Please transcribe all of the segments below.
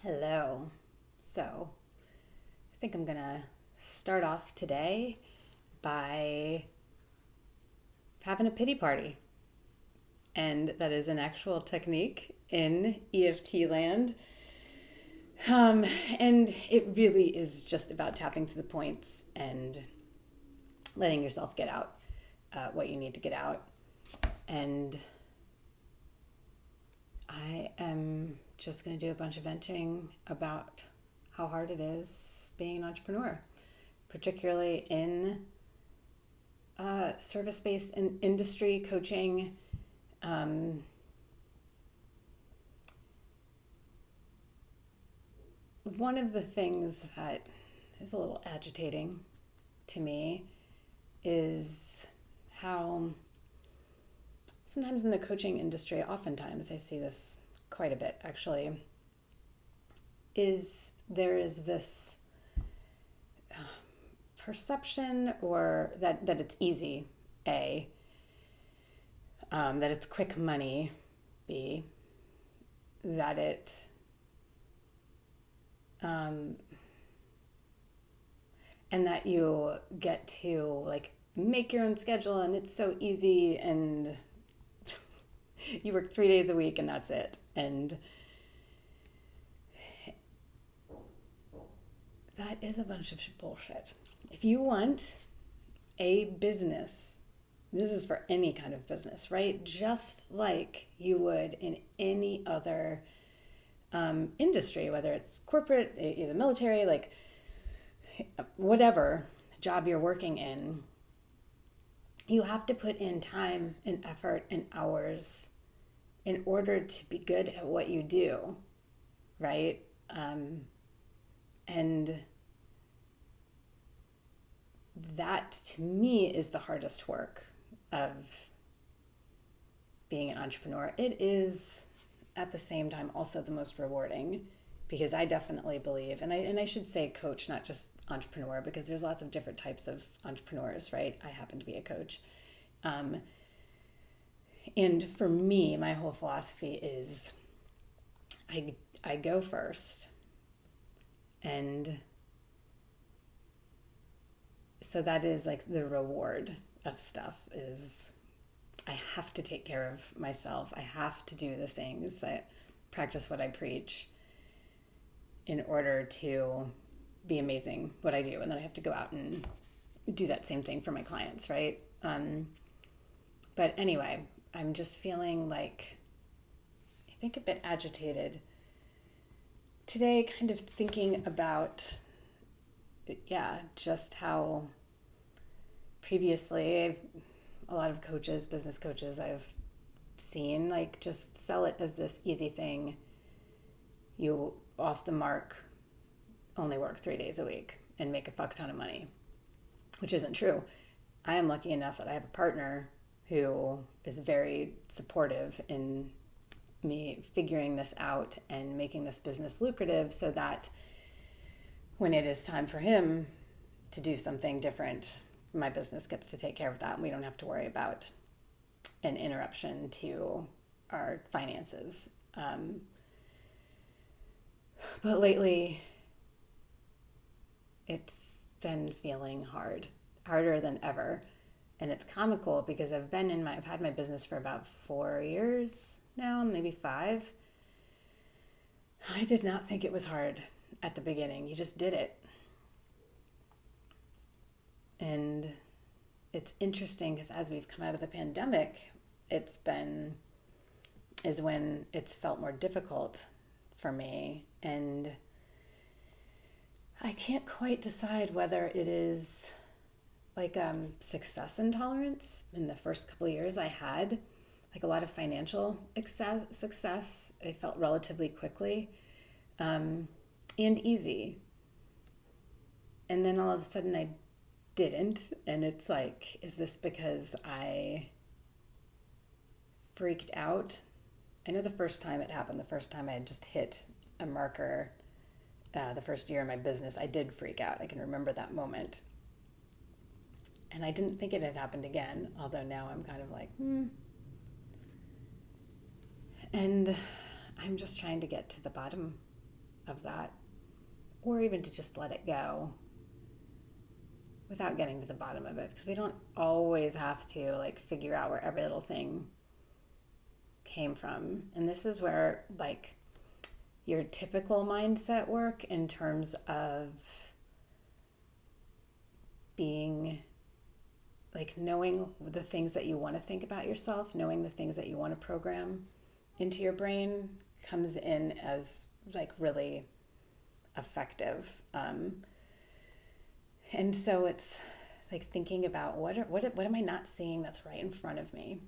Hello. So, I think I'm gonna start off today by having a pity party. And that is an actual technique in EFT land. Um, and it really is just about tapping to the points and letting yourself get out what you need to get out. And I am just going to do a bunch of venting about how hard it is being an entrepreneur, particularly in service-based industry coaching. One of the things that is a little agitating to me is how sometimes in the coaching industry, oftentimes I see this quite a bit actually, is there is this perception or that it's easy, A, that it's quick money, B, that it and that you get to like make your own schedule and it's so easy and you work 3 days a week and that's it. And that is a bunch of bullshit. If you want a business, this is for any kind of business, right? Just like you would in any other industry, whether it's corporate, either military, like whatever job you're working in, you have to put in time and effort and hours in order to be good at what you do, right? And that to me is the hardest work of being an entrepreneur. It is at the same time also the most rewarding because I definitely believe, and I should say coach, not just entrepreneur, because there's lots of different types of entrepreneurs, right? I happen to be a coach. And for me, my whole philosophy is I go first. And so that is like the reward of stuff is I have to take care of myself. I have to do the things. I practice what I preach in order to be amazing what I do. And then I have to go out and do that same thing for my clients, right? But anyway, I'm just feeling like, I think a bit agitated today, kind of thinking about, just how previously a lot of coaches, business coaches I've seen, like just sell it as this easy thing. You off the mark, only work 3 days a week and make a fuck ton of money, which isn't true. I am lucky enough that I have a partner who is very supportive in me figuring this out and making this business lucrative so that when it is time for him to do something different, my business gets to take care of that and we don't have to worry about an interruption to our finances. But lately, it's been feeling harder than ever. And it's comical because I've had my business for about 4 years now, maybe 5. I did not think it was hard at the beginning. You just did it. And it's interesting because as we've come out of the pandemic, is when it's felt more difficult for me. And I can't quite decide whether it is like success intolerance. In the first couple of years I had like a lot of financial success. I felt relatively quickly and easy. And then all of a sudden I didn't. And it's like, is this because I freaked out? I know the first time it happened, the first time I had just hit a marker, the first year of my business, I did freak out. I can remember that moment. And I didn't think it had happened again, although now I'm kind of like, And I'm just trying to get to the bottom of that, or even to just let it go without getting to the bottom of it, because we don't always have to like figure out where every little thing came from. And this is where like your typical mindset work in terms of being like knowing the things that you want to think about yourself, knowing the things that you want to program into your brain comes in as like really effective. And so it's like thinking about what am I not seeing that's right in front of me?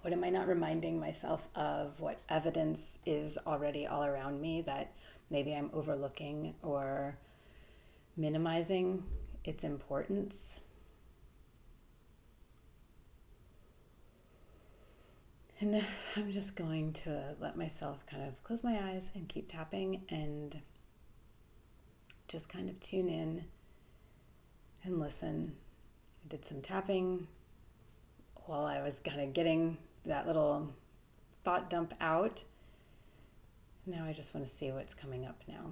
What am I not reminding myself of? What evidence is already all around me that maybe I'm overlooking or minimizing its importance? And I'm just going to let myself kind of close my eyes and keep tapping and just kind of tune in and listen. I did some tapping while I was kind of getting that little thought dump out. Now I just want to see what's coming up now.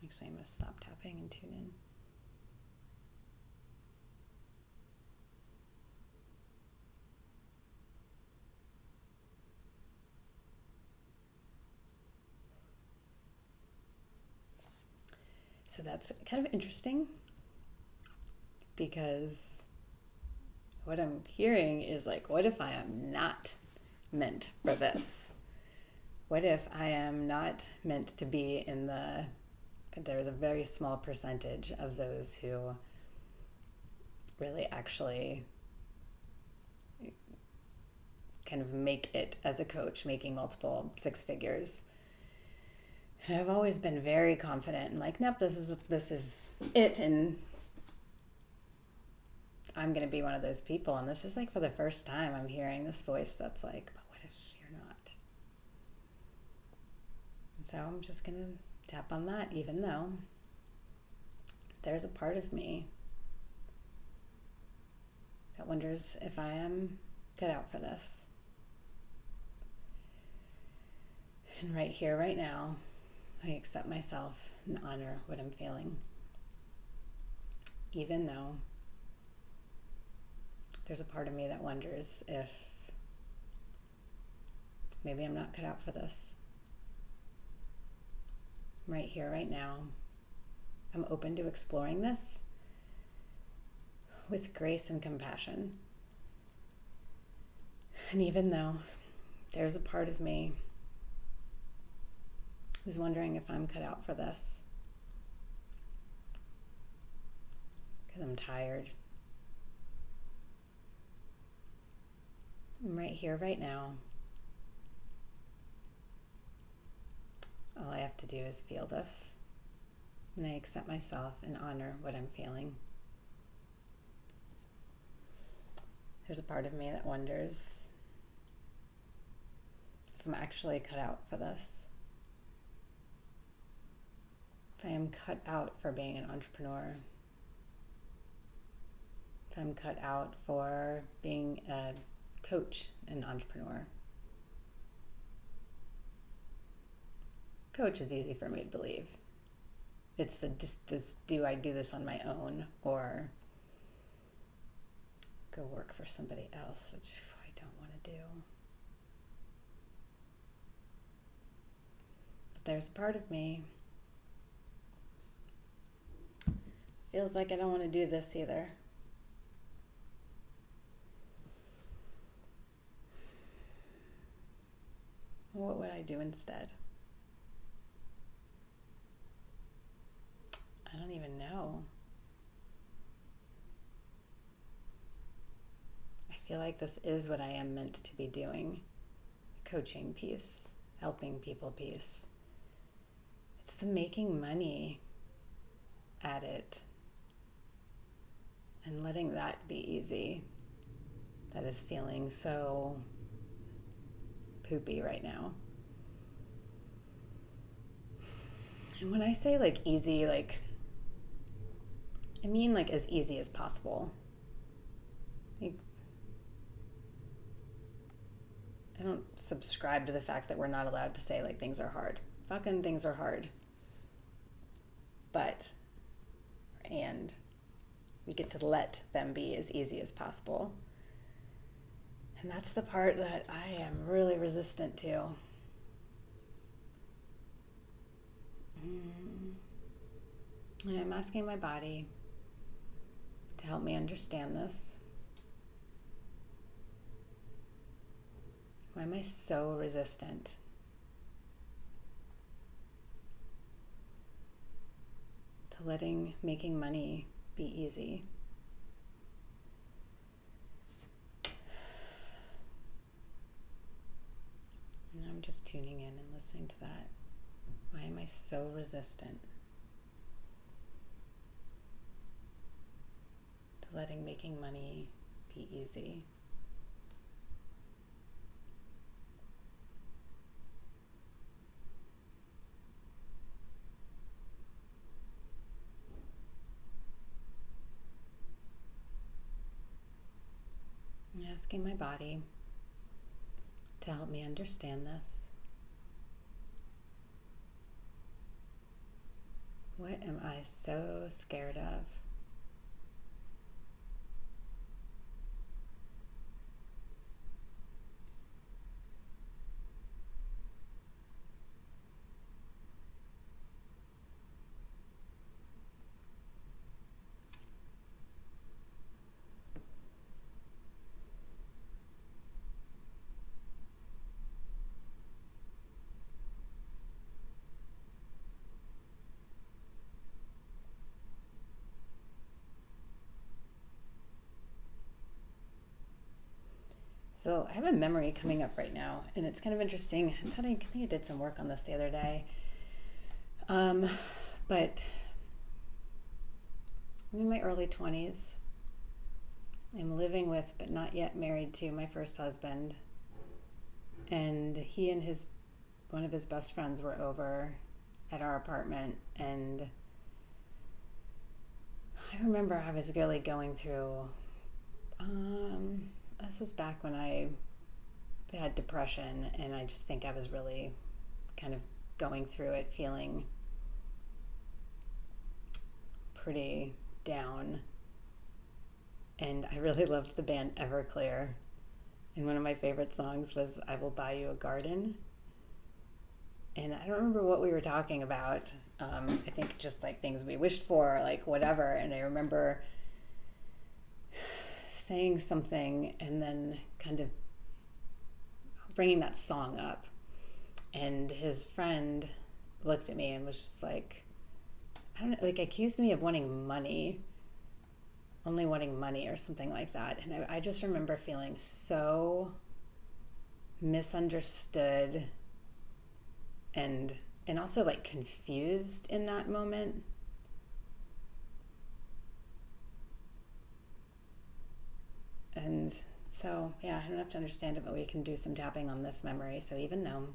Actually, I'm going to stop tapping and tune in. So that's kind of interesting because what I'm hearing is like, what if I am not meant for this? What if I am not meant to be in there's a very small percentage of those who really actually kind of make it as a coach, making multiple six figures. And I've always been very confident and like, nope, this is it, and I'm going to be one of those people. And this is like for the first time I'm hearing this voice that's like, but what if you're not? And so I'm just going to tap on that, even though there's a part of me that wonders if I am cut out for this. And right here, right now, I accept myself and honor what I'm feeling, even though there's a part of me that wonders if maybe I'm not cut out for this. Right here, right now, I'm open to exploring this with grace and compassion. And even though there's a part of me who's wondering if I'm cut out for this, because I'm tired, I'm right here, right now. All I have to do is feel this, and I accept myself and honor what I'm feeling. There's a part of me that wonders if I'm actually cut out for this. If I am cut out for being an entrepreneur. If I'm cut out for being a coach and entrepreneur. Coach is easy for me to believe. It's do I do this on my own or go work for somebody else, which I don't want to do. But there's a part of me feels like I don't want to do this either. What would I do instead? I don't even know. I feel like this is what I am meant to be doing. Coaching piece, helping people piece. It's the making money at it and letting that be easy that is feeling so poopy right now. And when I say like easy, like I mean like as easy as possible. Like, don't subscribe to the fact that we're not allowed to say like things are hard. Fucking things are hard. And we get to let them be as easy as possible. And that's the part that I am really resistant to. And I'm asking my body to help me understand this. Why am I so resistant to letting making money be easy? And I'm just tuning in and listening to that. Why am I so resistant to letting making money be easy? I'm asking my body to help me understand this. What am I so scared of? So I have a memory coming up right now, and it's kind of interesting. I think I did some work on this the other day. But I'm in my early 20s. I'm living with, but not yet married to, my first husband. And he and one of his best friends were over at our apartment, and I remember I was really going through, this was back when I had depression, and I just think I was really kind of going through it, feeling pretty down. And I really loved the band Everclear. And one of my favorite songs was I Will Buy You a Garden. And I don't remember what we were talking about. I think just like things we wished for, like whatever. And I remember saying something and then kind of bringing that song up. And his friend looked at me and was just like, I don't know, like accused me of wanting money, only wanting money or something like that. And I just remember feeling so misunderstood and also like confused in that moment. And so, yeah, I don't have to understand it, but we can do some tapping on this memory. So even though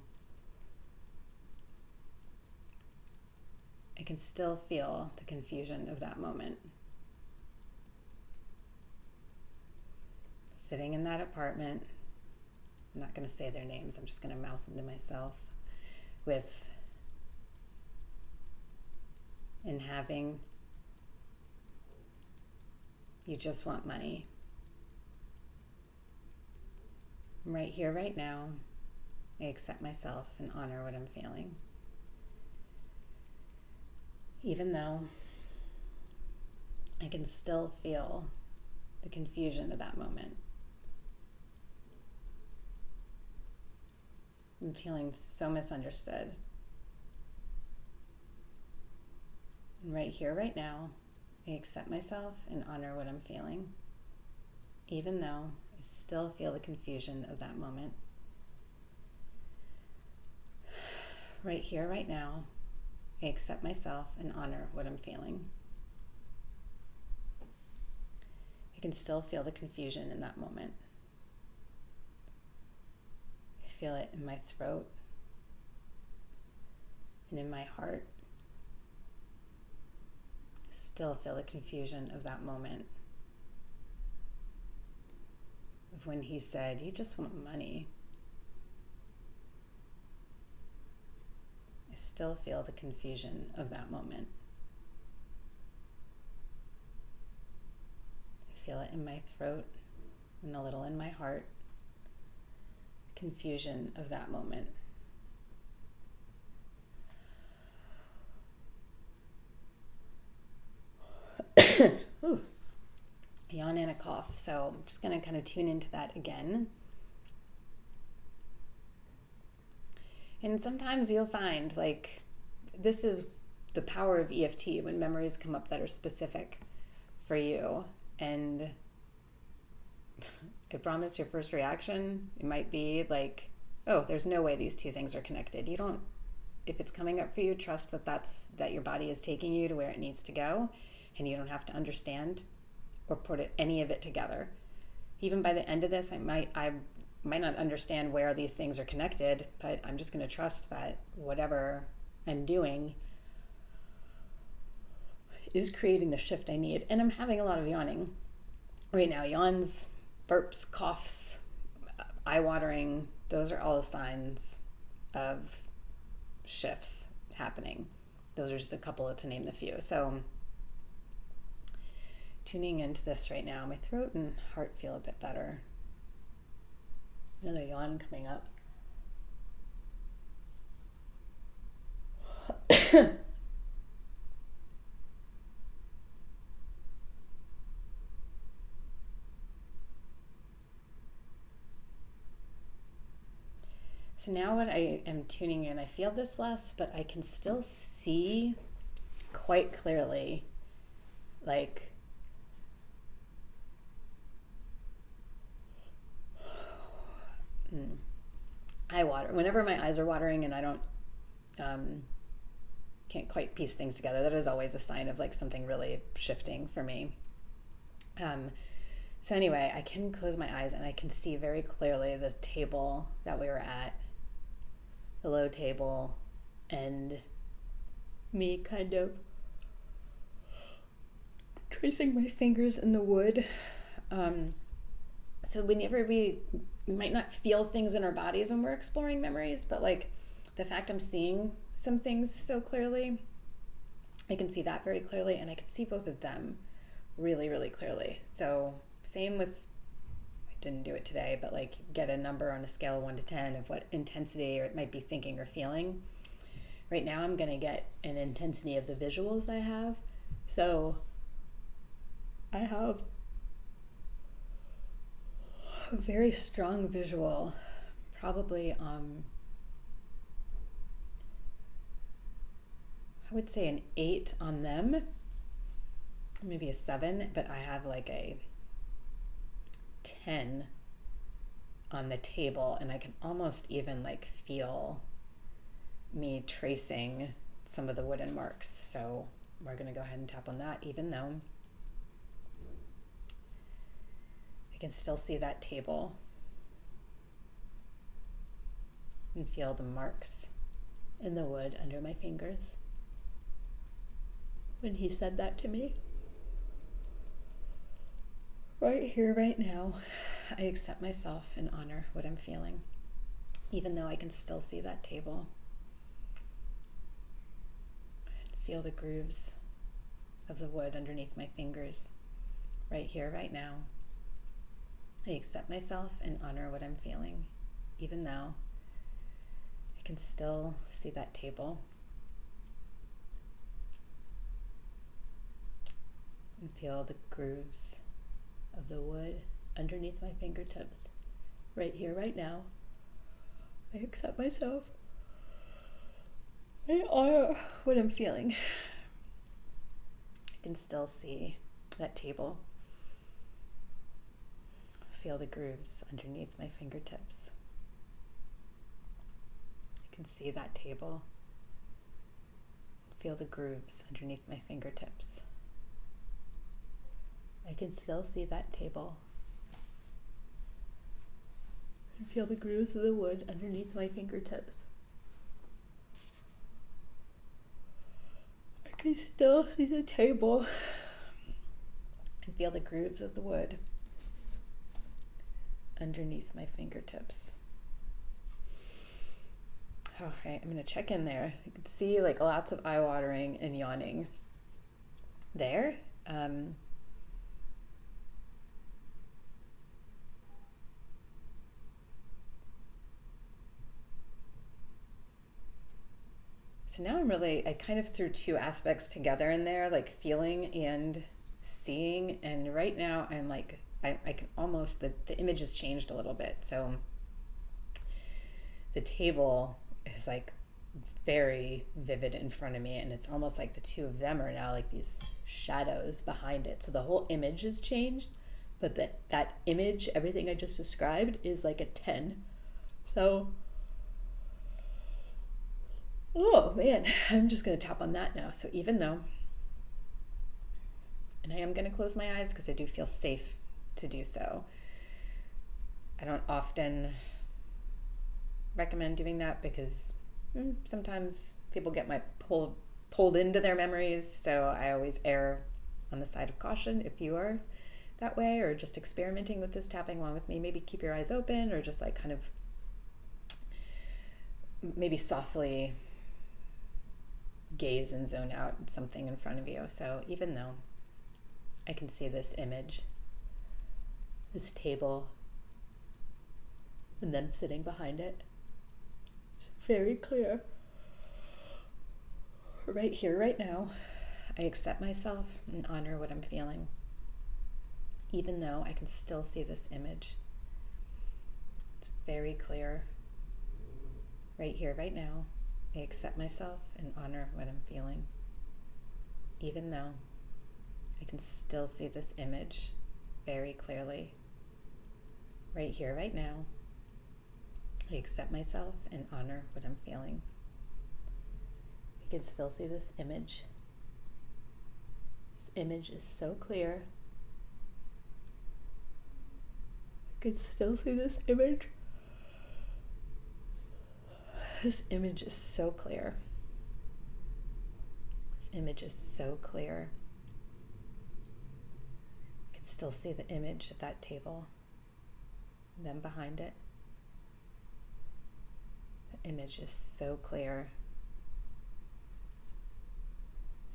I can still feel the confusion of that moment. Sitting in that apartment, I'm not going to say their names, I'm just going to mouth them to myself, and having, you just want money. I'm right here, right now. I accept myself and honor what I'm feeling. Even though I can still feel the confusion of that moment. I'm feeling so misunderstood. And right here, right now, I accept myself and honor what I'm feeling, even though I still feel the confusion of that moment. Right here, right now, I accept myself and honor what I'm feeling. I can still feel the confusion in that moment. I feel it in my throat and in my heart. I still feel the confusion of that moment. Of when he said, you just want money. still feel the confusion of that moment. I feel it in my throat and a little in my heart. Confusion of that moment. Ooh. Yawn and a cough. So I'm just going to kind of tune into that again. And sometimes you'll find, like, this is the power of EFT when memories come up that are specific for you. And I promise your first reaction, it might be like, oh, there's no way these two things are connected. You don't, if it's coming up for you, trust that your body is taking you to where it needs to go, and you don't have to understand or put any of it together. Even by the end of this, I might not understand where these things are connected, but I'm just going to trust that whatever I'm doing is creating the shift I need. And I'm having a lot of yawning right now. Yawns, burps, coughs, eye watering, those are all the signs of shifts happening. Those are just a couple to name the few. So tuning into this right now, my throat and heart feel a bit better. Another yawn coming up. So now when I am tuning in, I feel this less, but I can still see quite clearly, like, eye water. Whenever my eyes are watering and I don't, can't quite piece things together, that is always a sign of like something really shifting for me. So anyway, I can close my eyes and I can see very clearly the table that we were at, the low table, and me kind of tracing my fingers in the wood. So whenever we might not feel things in our bodies when we're exploring memories, but like the fact I'm seeing some things so clearly, I can see that very clearly, and I can see both of them really, really clearly. So same with, I didn't do it today, but like get a number on a scale of 1 to 10 of what intensity or it might be thinking or feeling. Right now I'm going to get an intensity of the visuals I have. So I have a very strong visual, probably I would say an 8 on them, maybe a 7, but I have like a 10 on the table, and I can almost even like feel me tracing some of the wooden marks. So we're going to go ahead and tap on that, even though I can still see that table and feel the marks in the wood under my fingers. When he said that to me, right here, right now, I accept myself and honor what I'm feeling, even though I can still see that table. Feel the grooves of the wood underneath my fingers, right here, right now. I accept myself and honor what I'm feeling, even though I can still see that table. And feel the grooves of the wood underneath my fingertips, right here, right now. I accept myself. I honor what I'm feeling. I can still see that table. Feel the grooves underneath my fingertips. I can see that table. Feel the grooves underneath my fingertips. I can still see that table. And feel the grooves of the wood underneath my fingertips. I can still see the table and feel the grooves of the wood underneath my fingertips. All right, I'm gonna check in there. You can see like lots of eye watering and yawning there. So now I kind of threw two aspects together in there, like feeling and seeing. And right now I'm like, I can almost, the image has changed a little bit. So the table is like very vivid in front of me, and it's almost like the two of them are now like these shadows behind it. So the whole image has changed, but that image, everything I just described, is like a 10. So, oh man, I'm just going to tap on that now. So even though, and I am going to close my eyes because I do feel safe to do so. I don't often recommend doing that because sometimes people get pulled into their memories. So I always err on the side of caution. If you are that way or just experimenting with this tapping along with me, maybe keep your eyes open or just like kind of maybe softly gaze and zone out at something in front of you. So even though I can see this image, this table, and them sitting behind it, it's very clear. Right here, right now, I accept myself and honor what I'm feeling, even though I can still see this image. It's very clear. Right here, right now, I accept myself and honor what I'm feeling, even though I can still see this image very clearly. Right here, right now, I accept myself and honor what I'm feeling. I can still see this image. This image is so clear. I can still see this image. This image is so clear. This image is so clear. I can still see the image of that table, and them behind it. The image is so clear.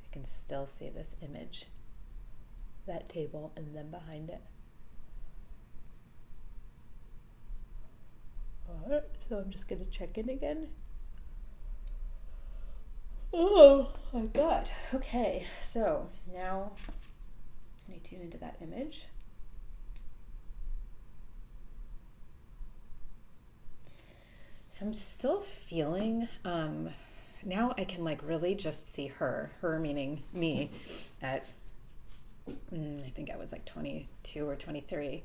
I can still see this image, that table, and them behind it. Alright, so I'm just going to check in again. Oh my God. Okay, so now I need to tune into that image. So I'm still feeling, now I can like really just see her meaning me at, I think I was like 22 or 23.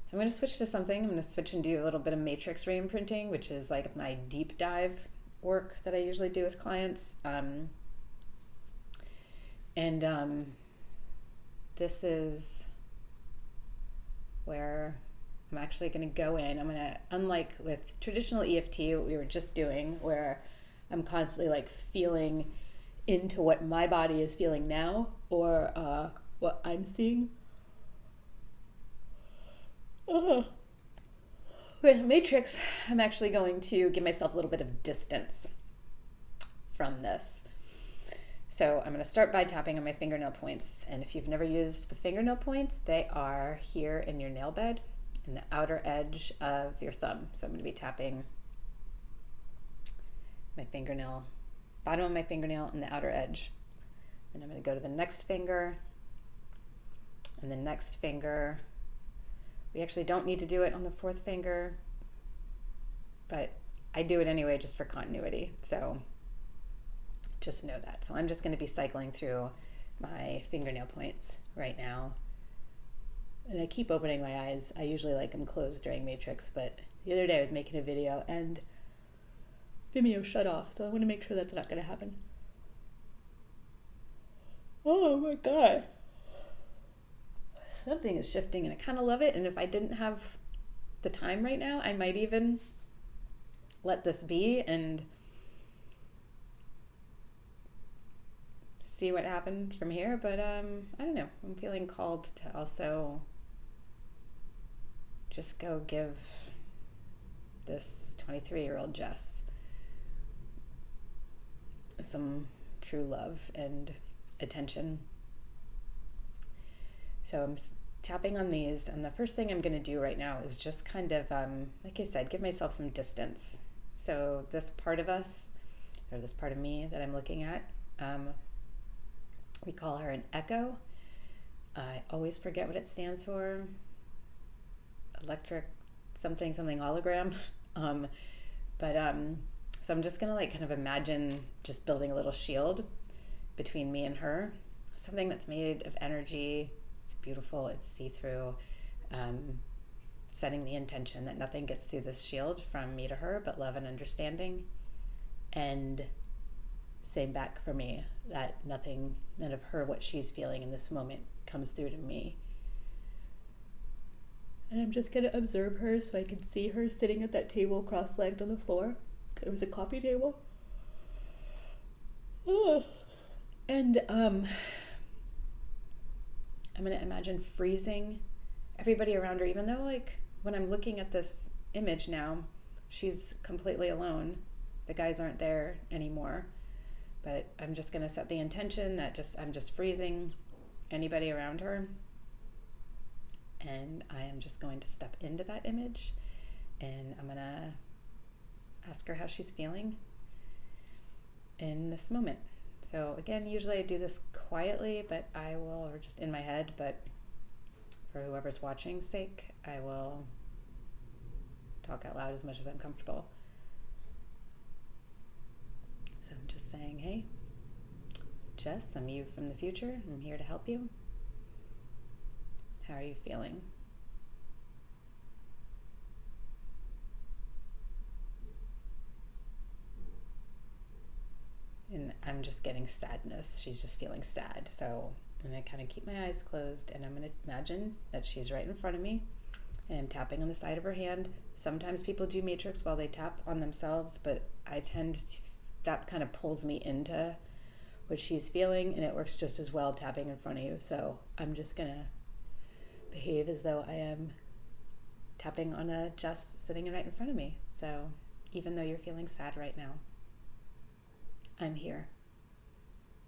So I'm going to switch to something. I'm going to switch and do a little bit of matrix re-imprinting, which is like my deep dive work that I usually do with clients. This is where I'm actually going to go in. I'm going to, unlike with traditional EFT, what we were just doing, where I'm constantly like feeling into what my body is feeling now or what I'm seeing. With Matrix, I'm actually going to give myself a little bit of distance from this. So I'm going to start by tapping on my fingernail points. And if you've never used the fingernail points, they are here in your nail bed, in the outer edge of your thumb. So I'm going to be tapping my fingernail, bottom of my fingernail, and the outer edge. Then I'm going to go to the next finger and the next finger. We actually don't need to do it on the fourth finger, but I do it anyway just for continuity. So just know that. So I'm just going to be cycling through my fingernail points right now. And I keep opening my eyes. I usually like them closed during Matrix, but the other day I was making a video and Vimeo shut off, so I want to make sure that's not going to happen. Oh my God. Something is shifting and I kind of love it. And if I didn't have the time right now, I might even let this be and see what happened from here. But I don't know. I'm feeling called to also just go give this 23-year-old Jess some true love and attention. So I'm tapping on these, and the first thing I'm going to do right now is just kind of, like I said, give myself some distance. So this part of us, or this part of me that I'm looking at, we call her an echo. I always forget what it stands for. Electric something hologram. So I'm just gonna like kind of imagine just building a little shield between me and her, something that's made of energy. It's beautiful, it's see-through, setting the intention that nothing gets through this shield from me to her but love and understanding, and same back for me, that none of her, what she's feeling in this moment, comes through to me. And I'm just gonna observe her so I can see her sitting at that table cross-legged on the floor. It was a coffee table. And I'm gonna imagine freezing everybody around her, even though like when I'm looking at this image now, she's completely alone. The guys aren't there anymore. But I'm just gonna set the intention that I'm just freezing anybody around her. And I am just going to step into that image, and I'm gonna ask her how she's feeling in this moment. So again, usually I do this quietly, but I will, or just in my head, but for whoever's watching's sake, I will talk out loud as much as I'm comfortable. So I'm just saying, hey, Jess, I'm you from the future. I'm here to help you. How are you feeling? And I'm just getting sadness. She's just feeling sad. So I'm going to kind of keep my eyes closed, and I'm going to imagine that she's right in front of me, and I'm tapping on the side of her hand. Sometimes people do matrix while they tap on themselves, but I tend to, that kind of pulls me into what she's feeling, and it works just as well tapping in front of you. So I'm just going to behave as though I am tapping on a Jess sitting right in front of me. So even though you're feeling sad right now, I'm here.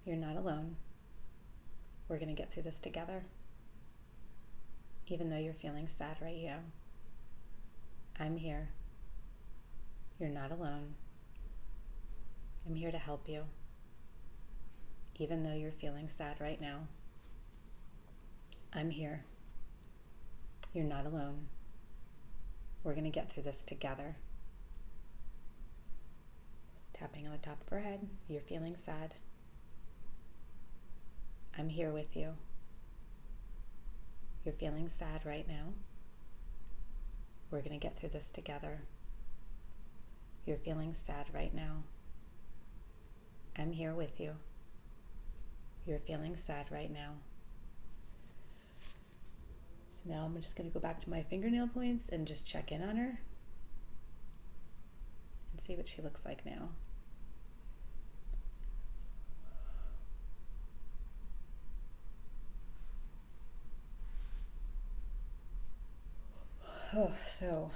You're not alone. We're going to get through this together. Even though you're feeling sad right now, I'm here. You're not alone. I'm here to help you. Even though you're feeling sad right now, I'm here. You're not alone. We're going to get through this together. Tapping on the top of her head. You're feeling sad. I'm here with you. You're feeling sad right now. We're going to get through this together. You're feeling sad right now. I'm here with you. You're feeling sad right now. So now I'm just going to go back to my fingernail points and just check in on her and see what she looks like now. Oh, so,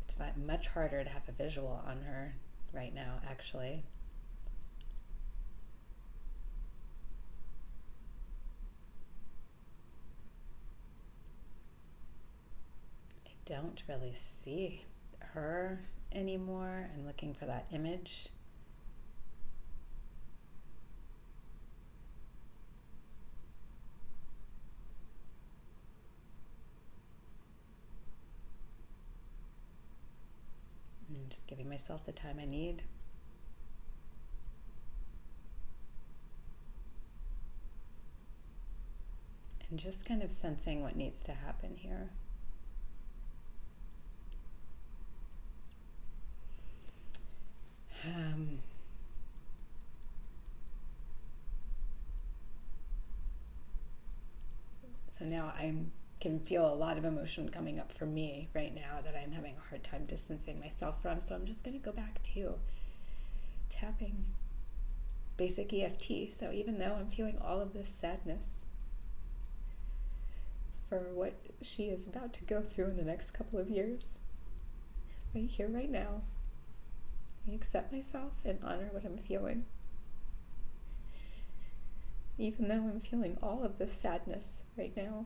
it's much harder to have a visual on her right now, actually. I don't really see her anymore. I'm looking for that image. I'm just giving myself the time I need. And just kind of sensing what needs to happen here. So now I can feel a lot of emotion coming up for me right now that I'm having a hard time distancing myself from. So I'm just going to go back to tapping basic EFT. So even though I'm feeling all of this sadness, for what she is about to go through in the next couple of years. Right here, right now, I accept myself and honor what I'm feeling. Even though I'm feeling all of this sadness right now,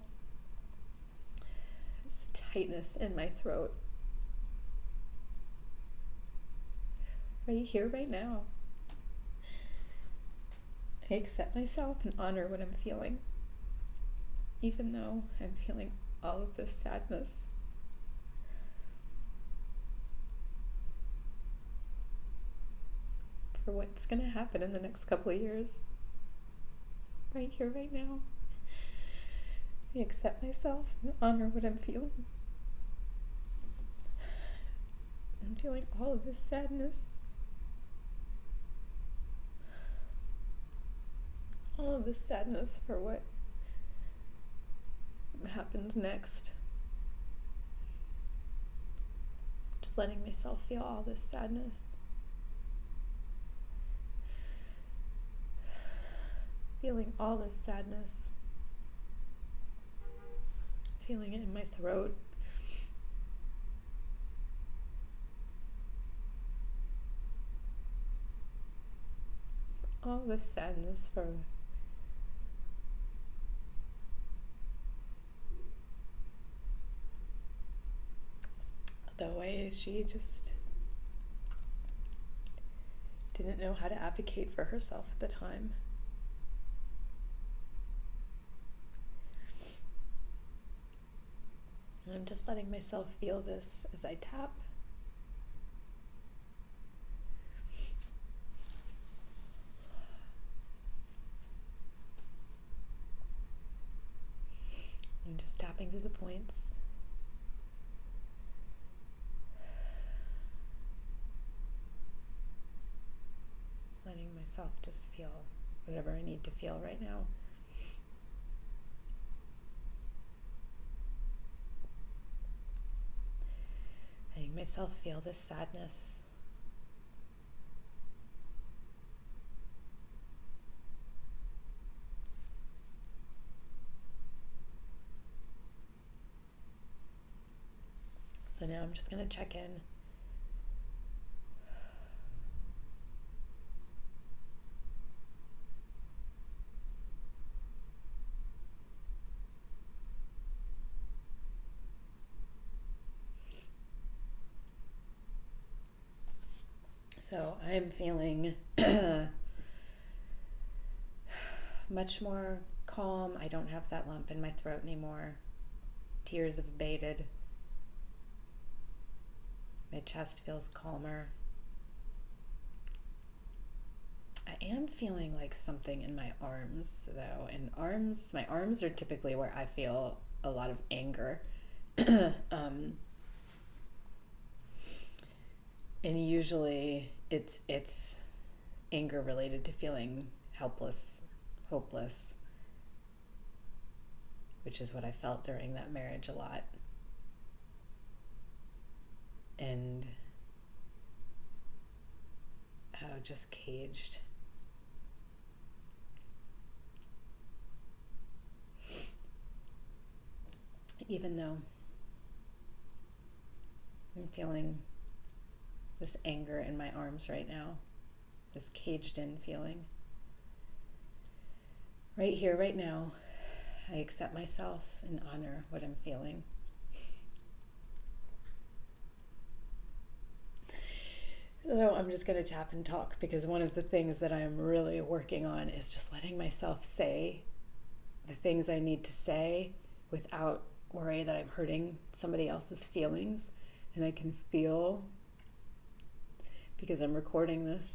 this tightness in my throat. Right here, right now, I accept myself and honor what I'm feeling. Even though I'm feeling all of this sadness. For what's going to happen in the next couple of years. Right here, right now. I accept myself and honor what I'm feeling. I'm feeling all of this sadness. All of this sadness for what happens next. Just letting myself feel all this sadness. Feeling all this sadness. Feeling it in my throat. All this sadness for the way she just didn't know how to advocate for herself at the time. And I'm just letting myself feel this as I tap. I'm just tapping through the points. Letting myself just feel whatever I need to feel right now. Letting myself feel this sadness. So now I'm just going to check in. So I'm feeling much more calm. I don't have that lump in my throat anymore. Tears have abated. My chest feels calmer. I am feeling like something in my arms though. And my arms are typically where I feel a lot of anger. And usually it's anger related to feeling helpless, hopeless, which is what I felt during that marriage a lot. And how just caged. Even though I'm feeling this anger in my arms right now, this caged in feeling. Right here, right now, I accept myself and honor what I'm feeling. So I'm just going to tap and talk, because one of the things that I'm really working on is just letting myself say the things I need to say without worry that I'm hurting somebody else's feelings. And I can feel, because I'm recording this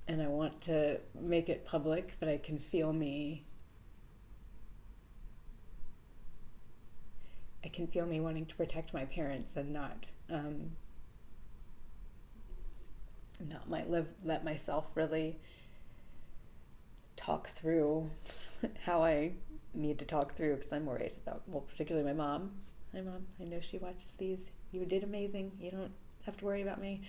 and I want to make it public, but I can feel me. I can feel me wanting to protect my parents and not let myself really talk through how I need to talk through, because I'm worried about, well, particularly my mom. Hi, Mom. I know she watches these. You did amazing. You don't have to worry about me.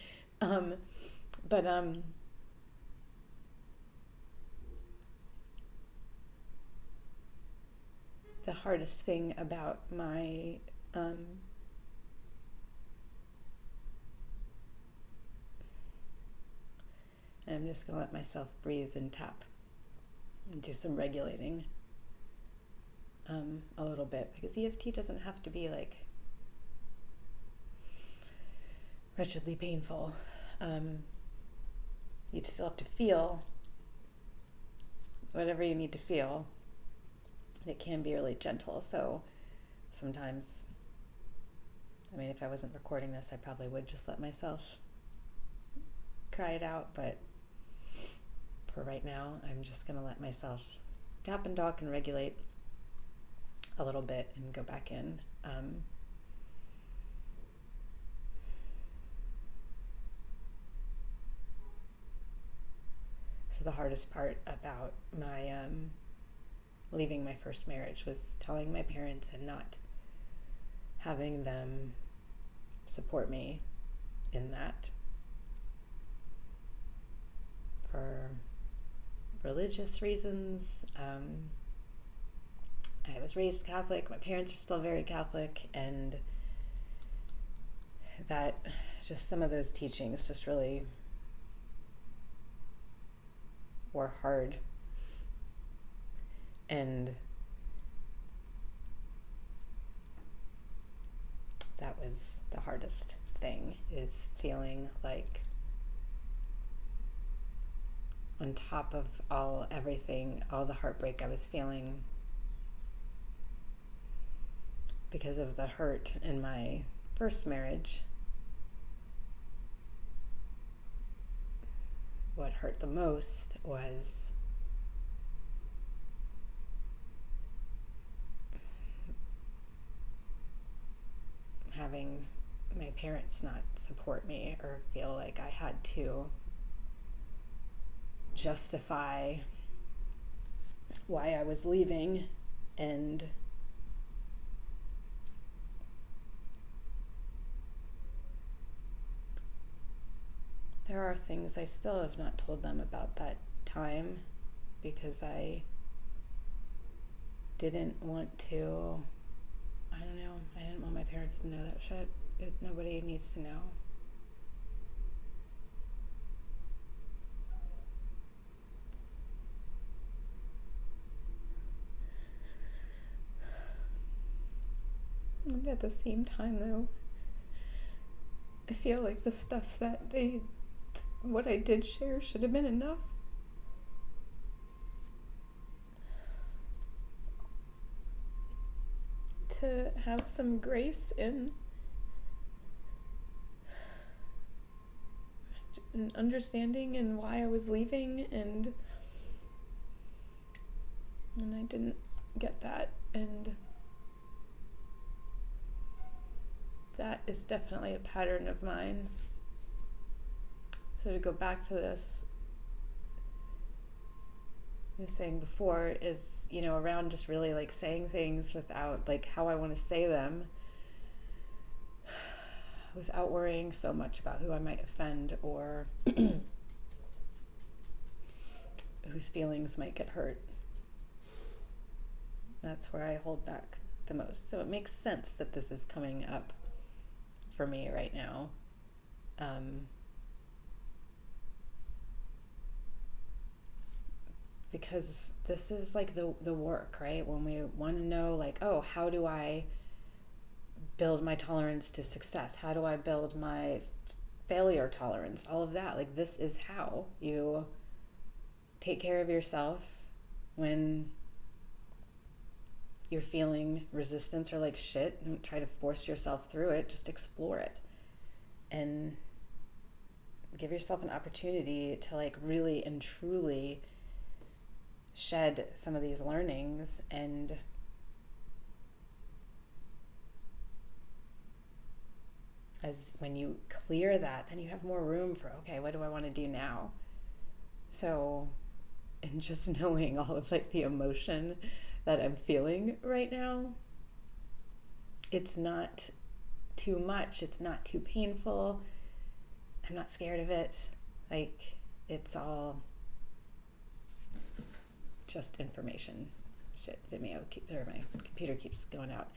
the hardest thing about my and I'm just going to let myself breathe and tap and do some regulating a little bit, because EFT doesn't have to be like wretchedly painful. You still have to feel whatever you need to feel. It can be really gentle. So sometimes, I mean, if I wasn't recording this, I probably would just let myself cry it out. But for right now, I'm just going to let myself tap and talk and regulate a little bit and go back in. So the hardest part about my leaving my first marriage was telling my parents and not having them support me in that, for religious reasons. I was raised Catholic, my parents are still very Catholic, and that just some of those teachings just really were hard. And that was the hardest thing, is feeling like on top of everything, all the heartbreak I was feeling because of the hurt in my first marriage, what hurt the most was having my parents not support me or feel like I had to justify why I was leaving. And there are things I still have not told them about that time, because I didn't want to, I don't know, I didn't want my parents to know that shit. Nobody needs to know. And at the same time, though, I feel like the stuff that what I did share should have been enough. To have some grace in and understanding and why I was leaving, and I didn't get that, and that is definitely a pattern of mine. So to go back to this, I was saying before, is, around just really like saying things without like how I want to say them, without worrying so much about who I might offend or whose feelings might get hurt. That's where I hold back the most. So it makes sense that this is coming up for me right now. Because this is like the work, right? When we want to know, like, oh, how do I build my tolerance to success? How do I build my failure tolerance? All of that. Like, this is how you take care of yourself when you're feeling resistance or like shit. Don't try to force yourself through it. Just explore it and give yourself an opportunity to like really and truly shed some of these learnings. And as when you clear that, then you have more room for, okay, what do I want to do now? So, and just knowing all of like the emotion that I'm feeling right now, it's not too much, it's not too painful, I'm not scared of it. Like, it's all just information, Shit, Vimeo, my computer keeps going out.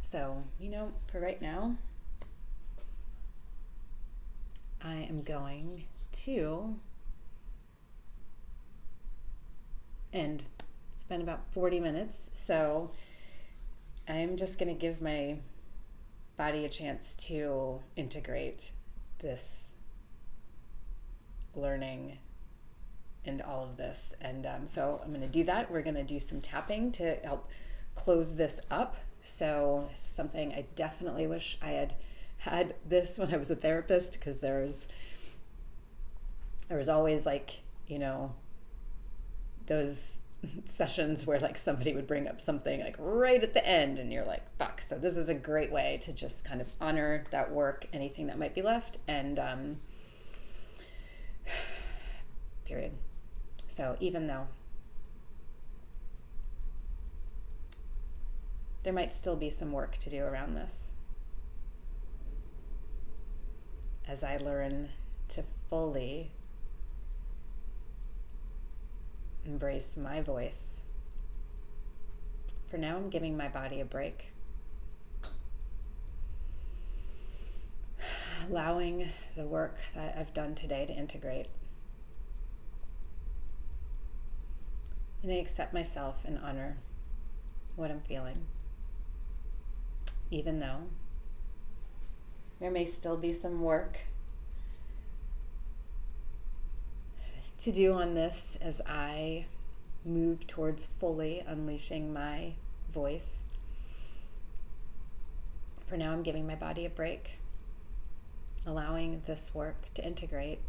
So, for right now, I am going to end. It's been about 40 minutes, so I'm just going to give my body a chance to integrate this learning and all of this. And so I'm going to do that. We're going to do some tapping to help close this up. So this is something I definitely wish I had this when I was a therapist, because there was always those sessions where somebody would bring up something right at the end and you're like, fuck. So this is a great way to just kind of honor that work, anything that might be left, and period. So even though there might still be some work to do around this, as I learn to fully embrace my voice, for now I'm giving my body a break. Allowing the work that I've done today to integrate. And I accept myself and honor what I'm feeling, even though there may still be some work to do on this as I move towards fully unleashing my voice. For now, I'm giving my body a break, allowing this work to integrate,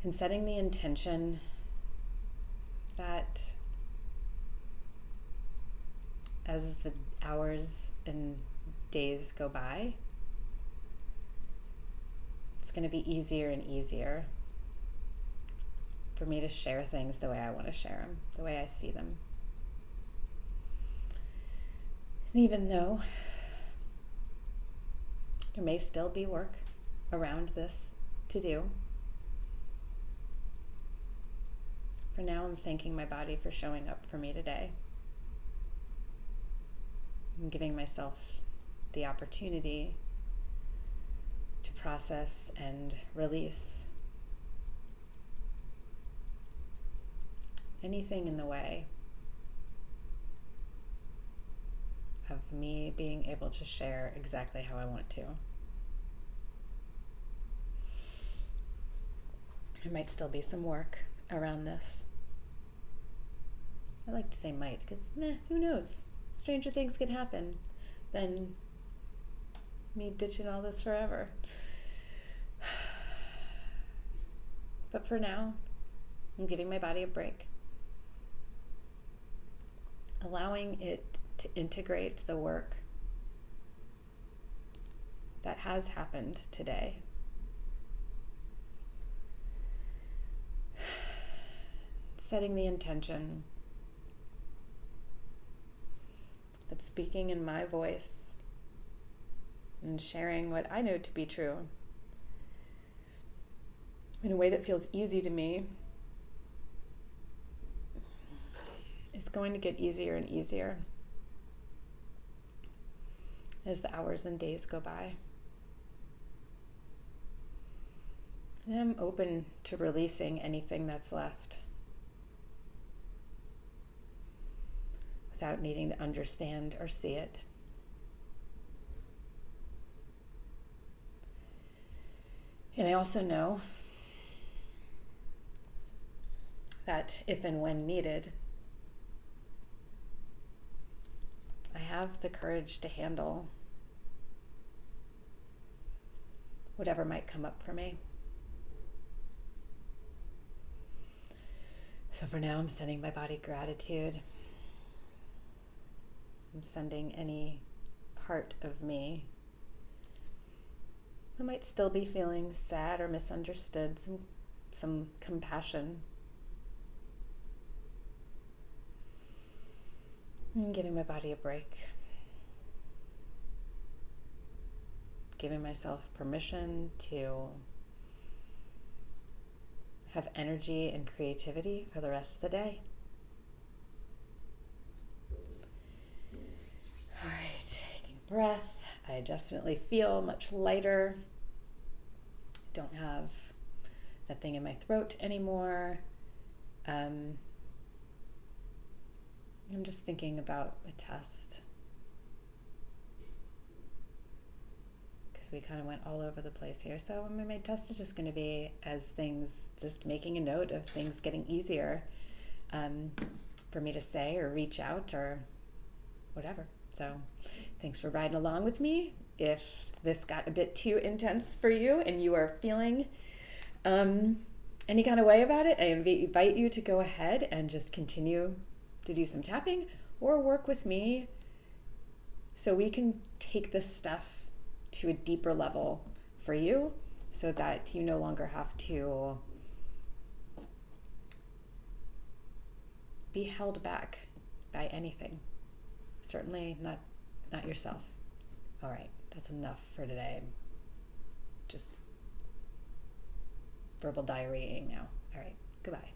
and setting the intention that as the hours and days go by, it's going to be easier and easier for me to share things the way I want to share them, the way I see them. And even though there may still be work around this to do, for now I'm thanking my body for showing up for me today. I'm giving myself the opportunity to process and release anything in the way of me being able to share exactly how I want to. There might still be some work around this. I like to say might, because who knows? Stranger things could happen than me ditching all this forever. But for now, I'm giving my body a break, allowing it to integrate the work that has happened today. Setting the intention that speaking in my voice and sharing what I know to be true in a way that feels easy to me is going to get easier and easier as the hours and days go by. And I'm open to releasing anything that's left without needing to understand or see it. And I also know that if and when needed, I have the courage to handle whatever might come up for me. So for now, I'm sending my body gratitude. I'm sending any part of me that might still be feeling sad or misunderstood, some compassion. I'm giving my body a break. Giving myself permission to have energy and creativity for the rest of the day. All right, taking a breath. I definitely feel much lighter. Don't have that thing in my throat anymore. I'm just thinking about a test, because we kind of went all over the place here. So my test is just going to be as things, just making a note of things getting easier for me to say or reach out or whatever. So thanks for riding along with me. If this got a bit too intense for you and you are feeling any kind of way about it, I invite you to go ahead and just continue to do some tapping or work with me so we can take this stuff to a deeper level for you, so that you no longer have to be held back by anything. Certainly not yourself. All right, that's enough for today. Just verbal diarrheaing now. All right, goodbye.